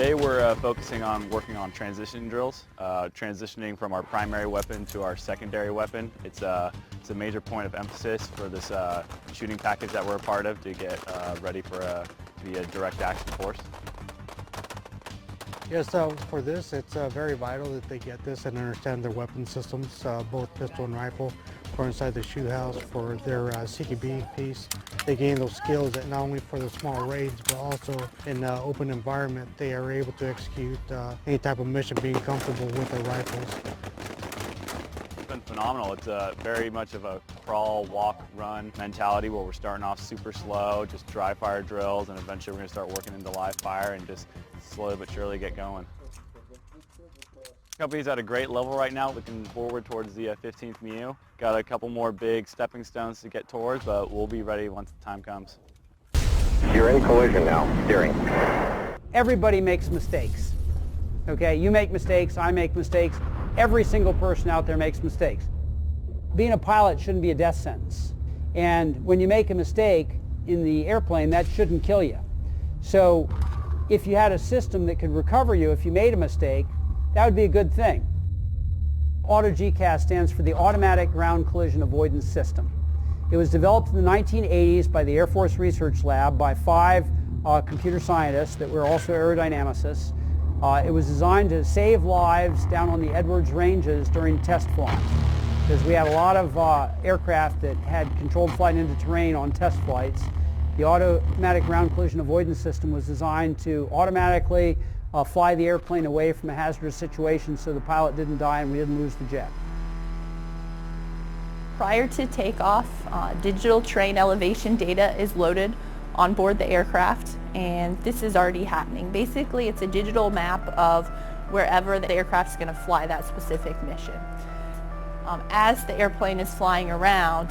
Today we're focusing on working on transition drills, transitioning from our primary weapon to our secondary weapon. It's a major point of emphasis for this shooting package that we're a part of to get ready for to be a direct action force. Yeah, so for this, it's very vital that they get this and understand their weapon systems, both pistol and rifle, for inside the shoot house, for their CQB piece. They gain those skills that not only for the small raids, but also in an open environment, they are able to execute any type of mission being comfortable with their rifles. It's been phenomenal. It's very much of a crawl, walk, run mentality where we're starting off super slow, just dry fire drills, and eventually we're going to start working into live fire and just slowly but surely get going. The company's at a great level right now, looking forward towards the 15th MEU. Got a couple more big stepping stones to get towards, but we'll be ready once the time comes. You're in collision now, steering. Everybody makes mistakes, okay? You make mistakes, I make mistakes. Every single person out there makes mistakes. Being a pilot shouldn't be a death sentence. And when you make a mistake in the airplane, that shouldn't kill you. So if you had a system that could recover you if you made a mistake, that would be a good thing. AUTO-GCAS stands for the Automatic Ground Collision Avoidance System. It was developed in the 1980s by the Air Force Research Lab by 5 computer scientists that were also aerodynamicists. It was designed to save lives down on the Edwards Ranges during test flying, because we had a lot of aircraft that had controlled flight into terrain on test flights. The Automatic Ground Collision Avoidance System was designed to automatically fly the airplane away from a hazardous situation so the pilot didn't die and we didn't lose the jet. Prior to takeoff, digital terrain elevation data is loaded on board the aircraft, and this is already happening. Basically, it's a digital map of wherever the aircraft is going to fly that specific mission. As the airplane is flying around,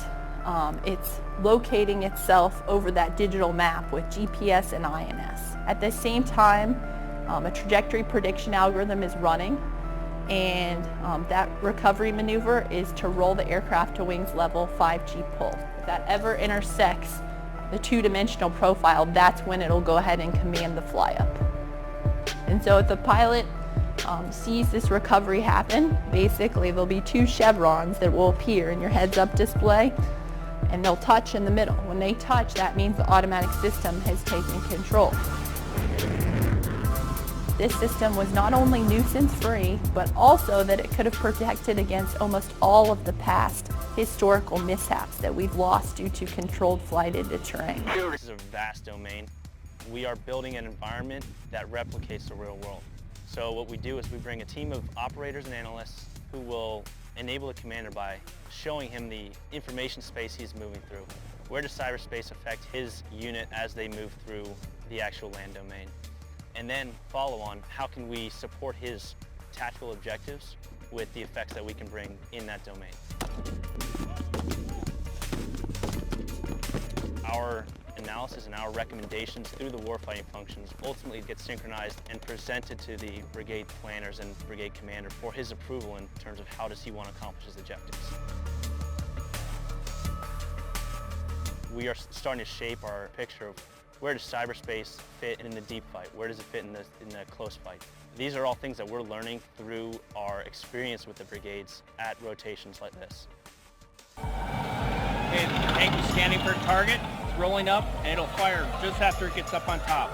it's locating itself over that digital map with GPS and INS. At the same time, a trajectory prediction algorithm is running, and that recovery maneuver is to roll the aircraft to wings level 5G pull. If that ever intersects the two-dimensional profile, that's when it'll go ahead and command the fly-up. And so if the pilot sees this recovery happen, basically there'll be 2 chevrons that will appear in your heads-up display, and they'll touch in the middle. When they touch, that means the automatic system has taken control. This system was not only nuisance-free, but also that it could have protected against almost all of the past historical mishaps that we've lost due to controlled flight into terrain. This is a vast domain. We are building an environment that replicates the real world. So what we do is we bring a team of operators and analysts who will enable the commander by showing him the information space he's moving through. Where does cyberspace affect his unit as they move through the actual land domain? And then follow on, how can we support his tactical objectives with the effects that we can bring in that domain. Our analysis and our recommendations through the warfighting functions ultimately get synchronized and presented to the brigade planners and brigade commander for his approval in terms of how does he want to accomplish his objectives. We are starting to shape our picture of where does cyberspace fit in the deep fight? Where does it fit in the close fight? These are all things that we're learning through our experience with the brigades at rotations like this. Okay, the tank is scanning for a target, it's rolling up, and it'll fire just after it gets up on top.